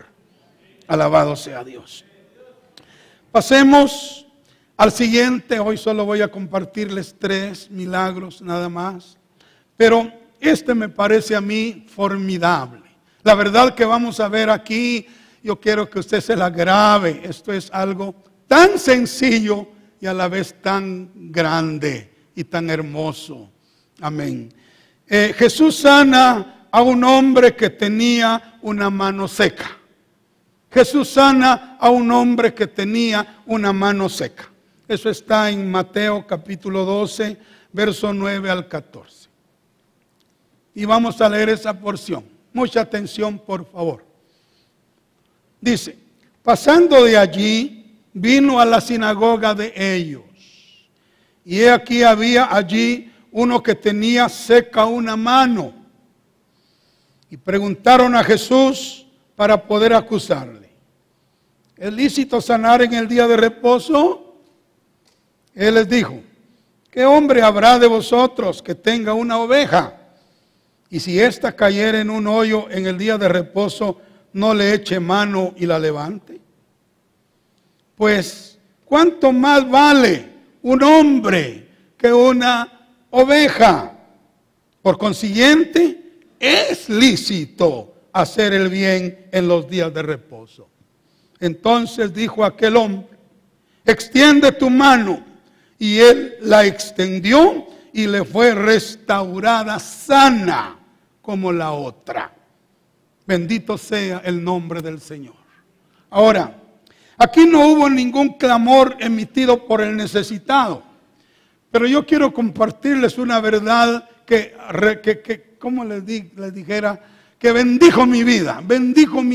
Alabado sea Dios. Pasemos al siguiente. Hoy solo voy a compartirles 3 milagros nada más. Pero este me parece a mí formidable. La verdad que vamos a ver aquí, yo quiero que usted se la grabe. Esto es algo tan sencillo y a la vez tan grande y tan hermoso. Amén. Jesús sana a un hombre que tenía una mano seca. Jesús sana a un hombre que tenía una mano seca. Eso está en Mateo capítulo 12, verso 9 al 14. Y vamos a leer esa porción. Mucha atención, por favor. Dice, pasando de allí, vino a la sinagoga de ellos. Y he aquí había allí uno que tenía seca una mano. Y preguntaron a Jesús para poder acusarle. ¿Es lícito sanar en el día de reposo? Él les dijo, ¿qué hombre habrá de vosotros que tenga una oveja? Y si ésta cayere en un hoyo en el día de reposo, no le eche mano y la levante. Pues, ¿cuánto más vale un hombre que una oveja? Por consiguiente, es lícito hacer el bien en los días de reposo. Entonces dijo aquel hombre, extiende tu mano. Y él la extendió y le fue restaurada sana como la otra. Bendito sea el nombre del Señor. Ahora, aquí no hubo ningún clamor emitido por el necesitado. Pero yo quiero compartirles una verdad que como les dijera, que bendijo mi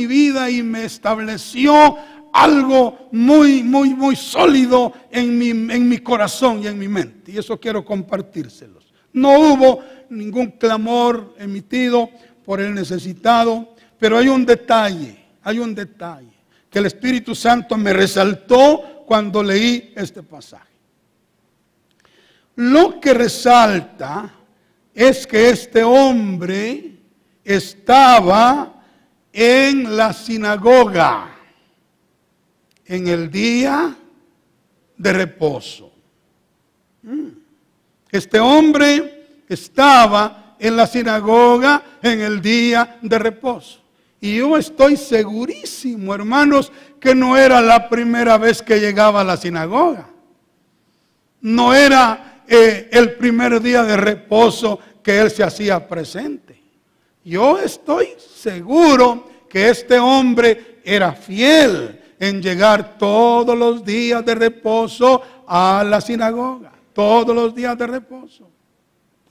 vida y me estableció algo muy, muy, muy sólido en mi corazón y en mi mente. Y eso quiero compartírselos. No hubo ningún clamor emitido por el necesitado, pero hay un detalle que el Espíritu Santo me resaltó cuando leí este pasaje. Lo que resalta es que este hombre estaba en la sinagoga en el día de reposo. Este hombre estaba en la sinagoga en el día de reposo. Y yo estoy segurísimo, hermanos, que no era la primera vez que llegaba a la sinagoga. No era el primer día de reposo que él se hacía presente. Yo estoy seguro que este hombre era fiel en llegar todos los días de reposo a la sinagoga. Todos los días de reposo.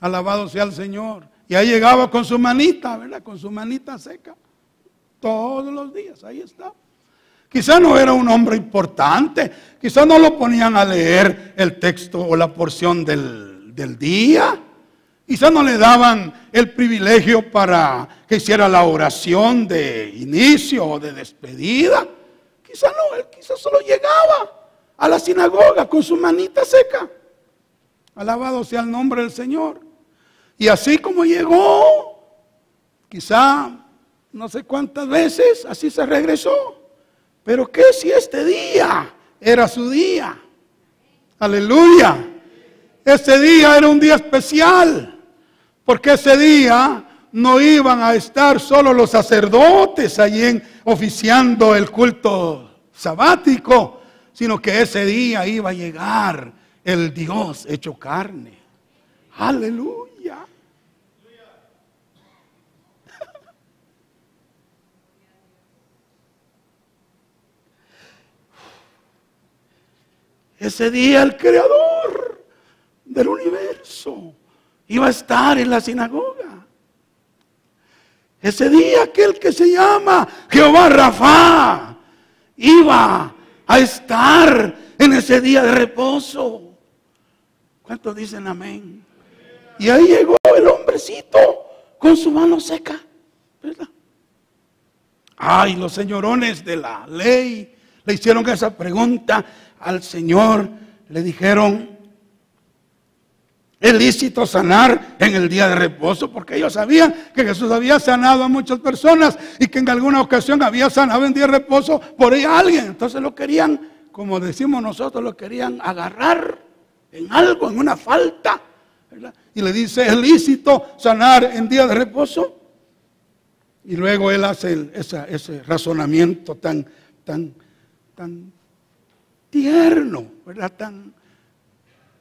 Alabado sea el Señor. Y ahí llegaba con su manita, ¿verdad? Con su manita seca. Todos los días, ahí está. Quizá no era un hombre importante. Quizá no lo ponían a leer el texto o la porción del día. Quizá no le daban el privilegio para que hiciera la oración de inicio o de despedida. Quizá no, él quizá solo llegaba a la sinagoga con su manita seca. Alabado sea el nombre del Señor. Y así como llegó, quizá no sé cuántas veces, así se regresó. Pero ¿qué si este día era su día? Aleluya. Ese día era un día especial. Porque ese día no iban a estar solo los sacerdotes allí oficiando el culto sabático, sino que ese día iba a llegar el Dios hecho carne. Aleluya. Ese día el creador del universo iba a estar en la sinagoga. Ese día aquel que se llama Jehová Rafa iba a estar en ese día de reposo. ¿Cuántos dicen amén? Y ahí llegó el hombrecito con su mano seca, ¿verdad? Ay, los señorones de la ley le hicieron esa pregunta al Señor. Le dijeron, ¿es lícito sanar en el día de reposo? Porque ellos sabían que Jesús había sanado a muchas personas y que en alguna ocasión había sanado en día de reposo por ahí a alguien. Entonces lo querían, como decimos nosotros, lo querían agarrar en algo, en una falta, ¿verdad? Y le dice, ¿es lícito sanar en día de reposo? Y luego él hace ese razonamiento tan tierno, ¿verdad?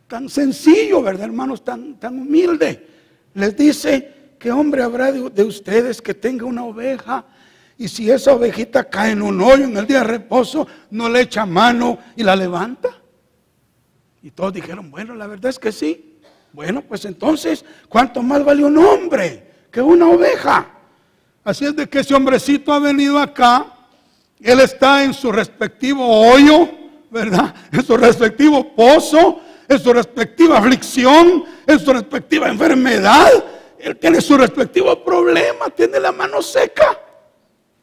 Tan sencillo, ¿verdad, hermanos? Tan humilde. Les dice, ¿qué hombre habrá de ustedes que tenga una oveja? Y si esa ovejita cae en un hoyo en el día de reposo, ¿no le echa mano y la levanta? Y todos dijeron, bueno, la verdad es que sí. Bueno, pues entonces, ¿cuánto más vale un hombre que una oveja? Así es de que ese hombrecito ha venido acá. Él está en su respectivo hoyo, ¿verdad? En su respectivo pozo, en su respectiva aflicción, en su respectiva enfermedad. Él tiene su respectivo problema, tiene la mano seca.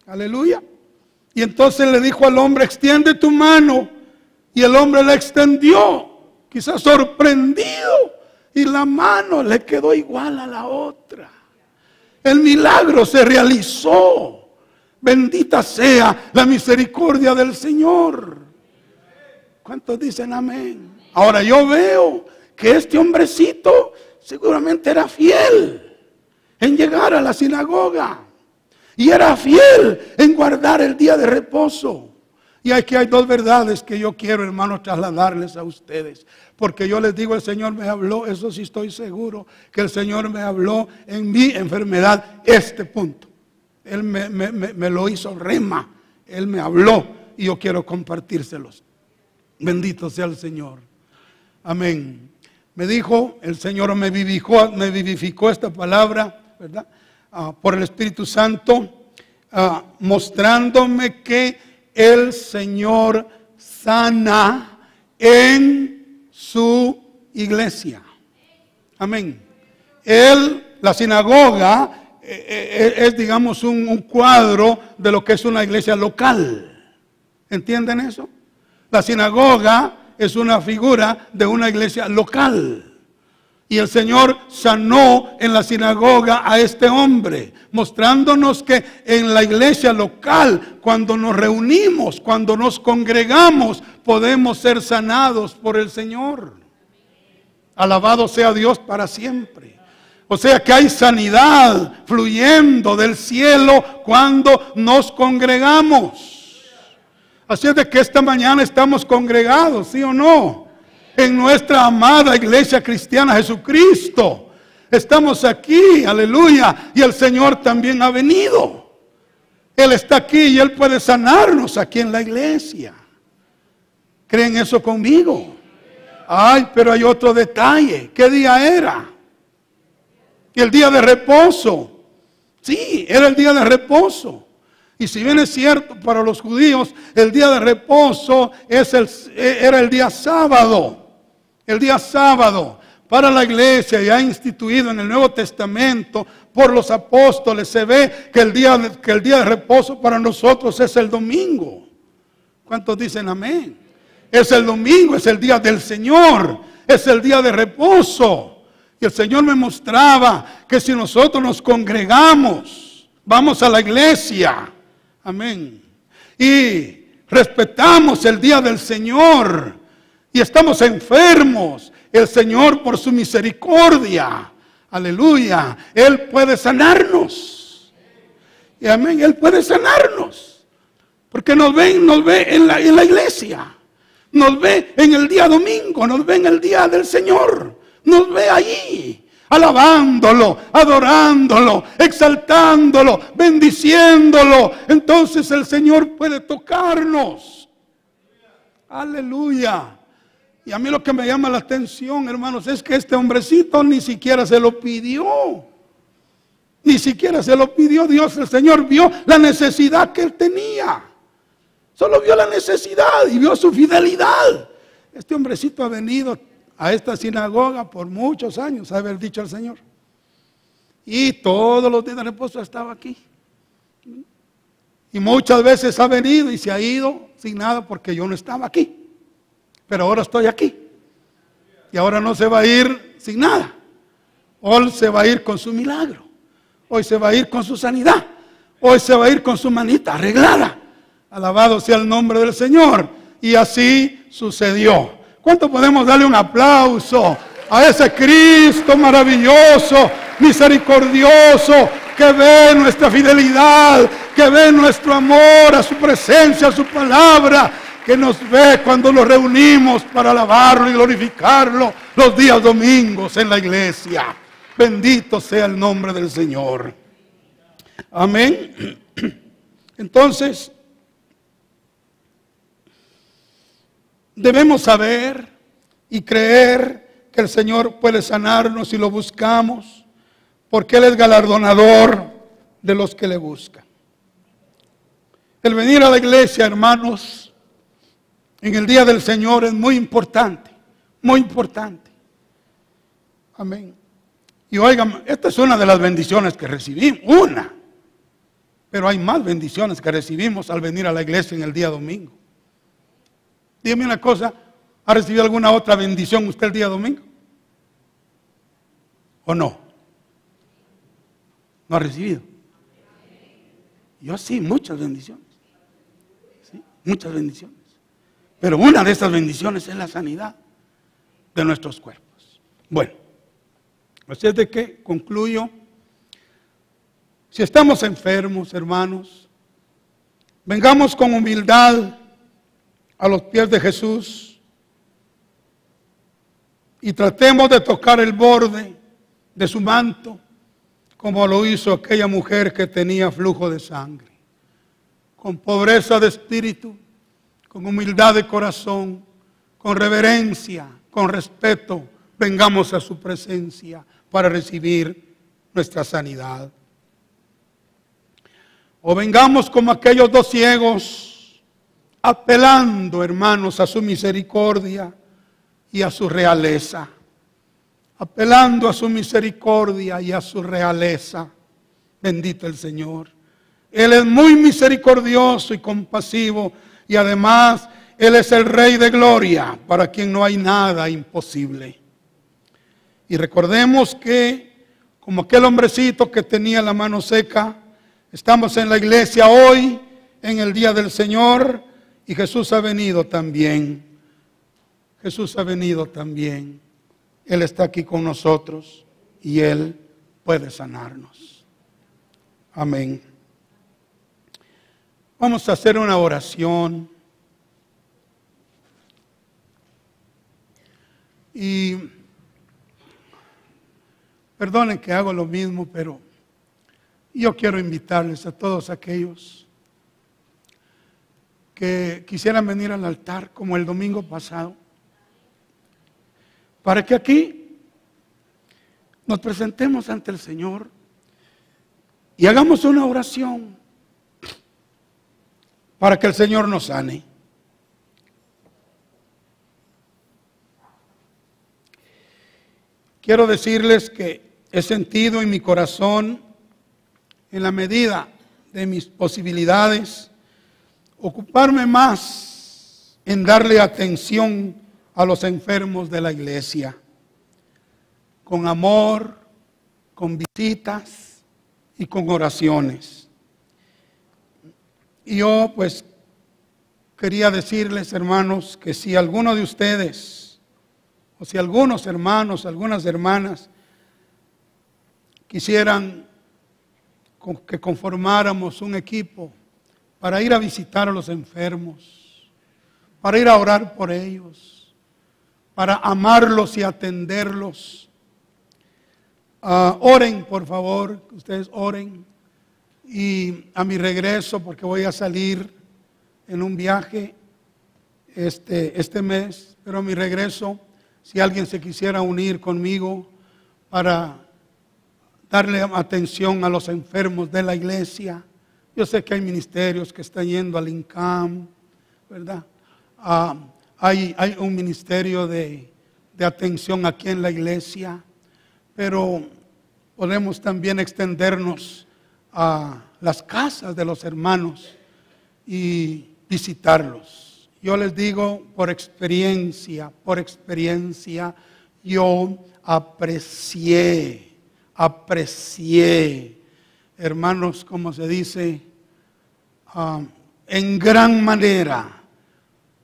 Aleluya. Y entonces le dijo al hombre, extiende tu mano. Y el hombre la extendió, quizás sorprendido. Y la mano le quedó igual a la otra. El milagro se realizó. Bendita sea la misericordia del Señor. ¿Cuántos dicen amén? Ahora yo veo que este hombrecito seguramente era fiel en llegar a la sinagoga. Y era fiel en guardar el día de reposo. Y aquí hay dos verdades que yo quiero, hermanos, trasladarles a ustedes. Porque yo les digo, el Señor me habló, eso sí estoy seguro, que el Señor me habló en mi enfermedad, este punto. Él me lo hizo rema, Él me habló y yo quiero compartírselos. Bendito sea el Señor. Amén. Me dijo, el Señor me vivificó esta palabra, ¿verdad? Por el Espíritu Santo, mostrándome que el Señor sana en su iglesia. Amén. La sinagoga es, digamos, un cuadro de lo que es una iglesia local. ¿Entienden eso? La sinagoga es una figura de una iglesia local. Y el Señor sanó en la sinagoga a este hombre, mostrándonos que en la iglesia local, cuando nos reunimos, cuando nos congregamos, podemos ser sanados por el Señor. Alabado sea Dios para siempre. O sea que hay sanidad fluyendo del cielo cuando nos congregamos. Así es de que esta mañana estamos congregados, ¿sí o no? En nuestra amada iglesia cristiana Jesucristo. Estamos aquí, aleluya, y el Señor también ha venido. Él está aquí y Él puede sanarnos aquí en la iglesia. ¿Creen eso conmigo? Ay, pero hay otro detalle. ¿Qué día era? El día de reposo. Sí, era el día de reposo. Y si bien es cierto para los judíos, el día de reposo era el día sábado. El día sábado para la iglesia, ya instituido en el Nuevo Testamento por los apóstoles, se ve que el día de reposo para nosotros es el domingo. ¿Cuántos dicen amén? Es el domingo, es el día del Señor, es el día de reposo. Y el Señor me mostraba que si nosotros nos congregamos, vamos a la iglesia, amén, y respetamos el día del Señor, y estamos enfermos, el Señor por su misericordia, Aleluya. Él puede sanarnos. Y amén, Él puede sanarnos. Porque nos ve en la iglesia. Nos ve en el día domingo, nos ve en el día del Señor. Nos ve allí. Alabándolo, adorándolo, exaltándolo, bendiciéndolo. Entonces el Señor puede tocarnos. Aleluya. Y a mí lo que me llama la atención, hermanos, es que este hombrecito ni siquiera se lo pidió. Ni siquiera se lo pidió Dios. El Señor vio la necesidad que él tenía. Solo vio la necesidad y vio su fidelidad. Este hombrecito ha venido a esta sinagoga por muchos años, haber dicho al Señor. Y todos los días de reposo estaba aquí. Y muchas veces ha venido y se ha ido sin nada porque yo no estaba aquí. Pero ahora estoy aquí. Y ahora no se va a ir sin nada. Hoy se va a ir con su milagro. Hoy se va a ir con su sanidad. Hoy se va a ir con su manita arreglada. Alabado sea el nombre del Señor. Y así sucedió. ¿Cuánto podemos darle un aplauso a ese Cristo maravilloso, misericordioso, que ve nuestra fidelidad, que ve nuestro amor a su presencia, a su palabra, que nos ve cuando nos reunimos para alabarlo y glorificarlo los días domingos en la iglesia? Bendito sea el nombre del Señor. Amén. Entonces, debemos saber y creer que el Señor puede sanarnos si lo buscamos, porque Él es galardonador de los que le buscan. El venir a la iglesia, hermanos, en el día del Señor es muy importante, muy importante. Amén. Y oigan, esta es una de las bendiciones que recibimos, una. Pero hay más bendiciones que recibimos al venir a la iglesia en el día domingo. Dígame una cosa, ¿ha recibido alguna otra bendición usted el día domingo? ¿O no? ¿No ha recibido? Yo sí, muchas bendiciones. ¿Sí? Muchas bendiciones. Pero una de esas bendiciones es la sanidad de nuestros cuerpos. Bueno, así es de que concluyo. Si estamos enfermos, hermanos, vengamos con humildad a los pies de Jesús y tratemos de tocar el borde de su manto como lo hizo aquella mujer que tenía flujo de sangre. Con pobreza de espíritu, con humildad de corazón, con reverencia, con respeto, vengamos a su presencia para recibir nuestra sanidad. O vengamos como aquellos dos ciegos, apelando, hermanos, a su misericordia y a su realeza. Apelando a su misericordia y a su realeza. Bendito el Señor. Él es muy misericordioso y compasivo, y además Él es el Rey de gloria, para quien no hay nada imposible. Y recordemos que, como aquel hombrecito que tenía la mano seca, estamos en la iglesia hoy, en el día del Señor, y Jesús ha venido también. Jesús ha venido también. Él está aquí con nosotros y Él puede sanarnos. Amén. Vamos a hacer una oración. Y perdonen que hago lo mismo, pero yo quiero invitarles a todos aquellos que quisieran venir al altar como el domingo pasado, para que aquí nos presentemos ante el Señor y hagamos una oración para que el Señor nos sane. Quiero decirles que he sentido en mi corazón, en la medida de mis posibilidades, ocuparme más en darle atención a los enfermos de la iglesia, con amor, con visitas y con oraciones. Y yo pues quería decirles, hermanos, que si alguno de ustedes, o si algunos hermanos, algunas hermanas, quisieran que conformáramos un equipo para ir a visitar a los enfermos, para ir a orar por ellos, para amarlos y atenderlos. Oren, por favor, ustedes oren. Y a mi regreso, porque voy a salir en un viaje este mes, pero a mi regreso, si alguien se quisiera unir conmigo para darle atención a los enfermos de la iglesia. Yo sé que hay ministerios que están yendo al INCAM, ¿verdad? Hay un ministerio de atención aquí en la iglesia, pero podemos también extendernos a las casas de los hermanos y visitarlos. Yo les digo por experiencia, yo aprecié, hermanos, como se dice, en gran manera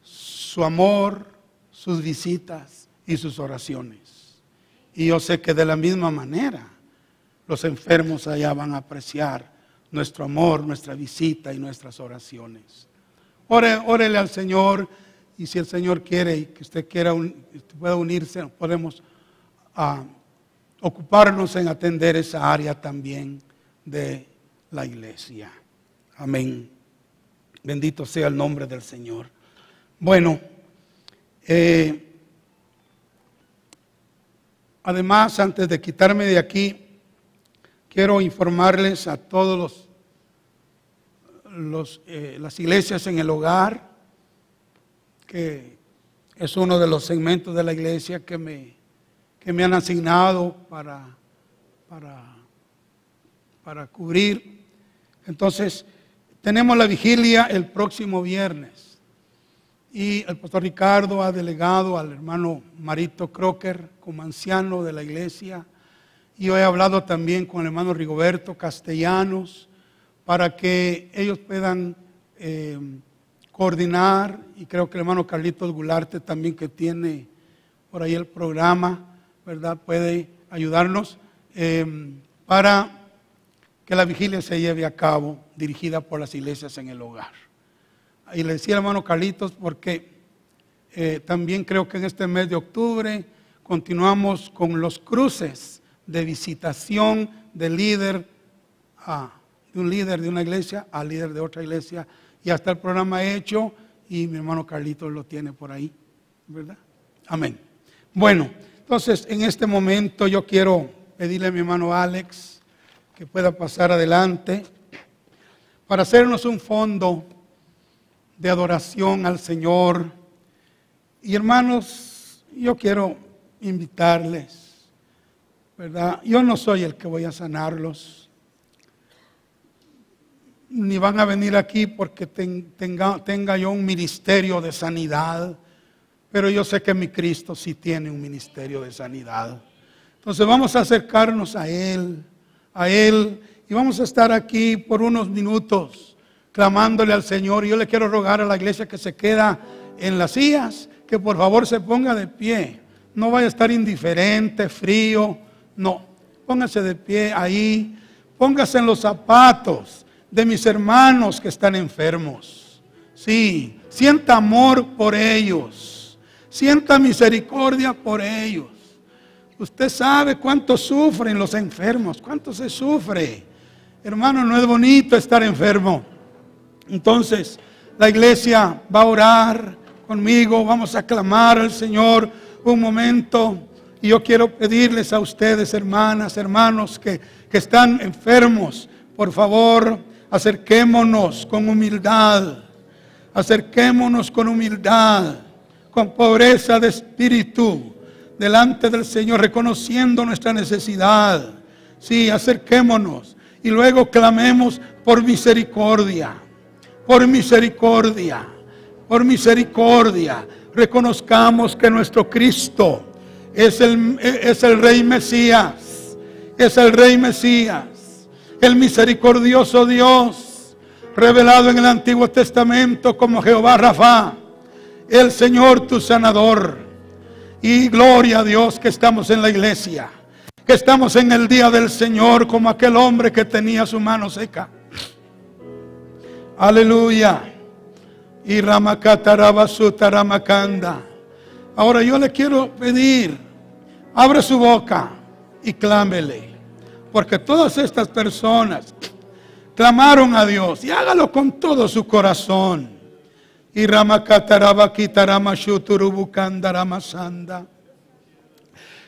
su amor, sus visitas y sus oraciones. Y yo sé que de la misma manera los enfermos allá van a apreciar nuestro amor, nuestra visita y nuestras oraciones. Órele al Señor, y si el Señor quiere y que usted pueda unirse, podemos ocuparnos en atender esa área también de la iglesia. Amén. Bendito sea el nombre del Señor. Bueno, además, antes de quitarme de aquí, quiero informarles a todos las iglesias en el hogar, que es uno de los segmentos de la iglesia que me han asignado para cubrir. Entonces, tenemos la vigilia el próximo viernes. Y el pastor Ricardo ha delegado al hermano Marito Crocker como anciano de la iglesia. Y yo he hablado también con el hermano Rigoberto Castellanos para que ellos puedan coordinar. Y creo que el hermano Carlitos Gularte también, que tiene por ahí el programa, ¿verdad?, puede ayudarnos para que la vigilia se lleve a cabo, dirigida por las iglesias en el hogar. Y le decía al hermano Carlitos porque también creo que en este mes de octubre continuamos con los cruces de visitación de líder de un líder de una iglesia a líder de otra iglesia. Ya está el programa hecho y mi hermano Carlitos lo tiene por ahí, ¿verdad? Amén. Bueno, entonces en este momento yo quiero pedirle a mi hermano Alex que pueda pasar adelante para hacernos un fondo de adoración al Señor. Y hermanos, yo quiero invitarles, ¿verdad? Yo no soy el que voy a sanarlos, ni van a venir aquí porque tenga yo un ministerio de sanidad, pero yo sé que mi Cristo sí tiene un ministerio de sanidad. Entonces vamos a acercarnos a Él, y vamos a estar aquí por unos minutos clamándole al Señor. Y yo le quiero rogar a la iglesia que se queda en las sillas, que por favor se ponga de pie. No vaya a estar indiferente, frío, no. Póngase de pie ahí, póngase en los zapatos de mis hermanos que están enfermos. Sí, sienta amor por ellos, sienta misericordia por ellos. Usted sabe cuánto sufren los enfermos, cuánto se sufre. Hermano, no es bonito estar enfermo. Entonces, la iglesia va a orar conmigo, vamos a clamar al Señor un momento. Y yo quiero pedirles a ustedes, hermanas, hermanos que están enfermos, por favor, acerquémonos con humildad, con pobreza de espíritu, delante del Señor, reconociendo nuestra necesidad. Sí, acerquémonos y luego clamemos por misericordia, por misericordia, por misericordia. Reconozcamos que nuestro Cristo es el Rey Mesías, es el Rey Mesías, el misericordioso Dios, revelado en el Antiguo Testamento como Jehová Rafa, el Señor tu sanador. Y gloria a Dios que estamos en la iglesia. que estamos en el día del Señor como aquel hombre que tenía su mano seca. Aleluya. Y Ramakatarabazuta Ramakanda. Ahora yo le quiero pedir, abre su boca y clámele, porque todas estas personas clamaron a Dios, y hágalo con todo su corazón. Y Ramakatarabakitaramachuturubukandaramasanda.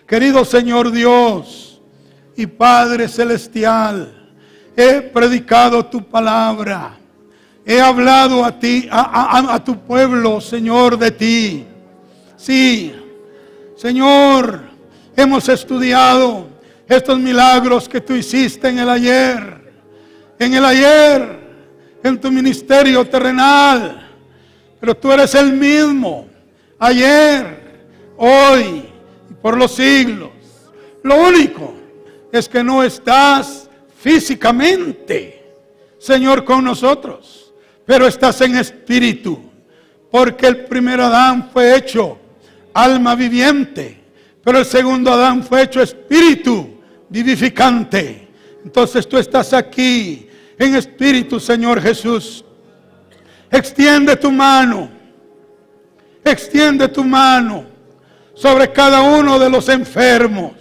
Querido Señor Dios y Padre Celestial, he predicado tu palabra, he hablado a ti, a tu pueblo, Señor, de ti. Sí, Señor, hemos estudiado estos milagros que tú hiciste en el ayer, en tu ministerio terrenal. Pero tú eres el mismo, ayer, hoy y por los siglos. Lo único es que no estás físicamente, Señor, con nosotros, pero estás en espíritu, porque el primer Adán fue hecho alma viviente, pero el segundo Adán fue hecho espíritu vivificante. Entonces tú estás aquí en espíritu, Señor Jesús. Extiende tu mano sobre cada uno de los enfermos.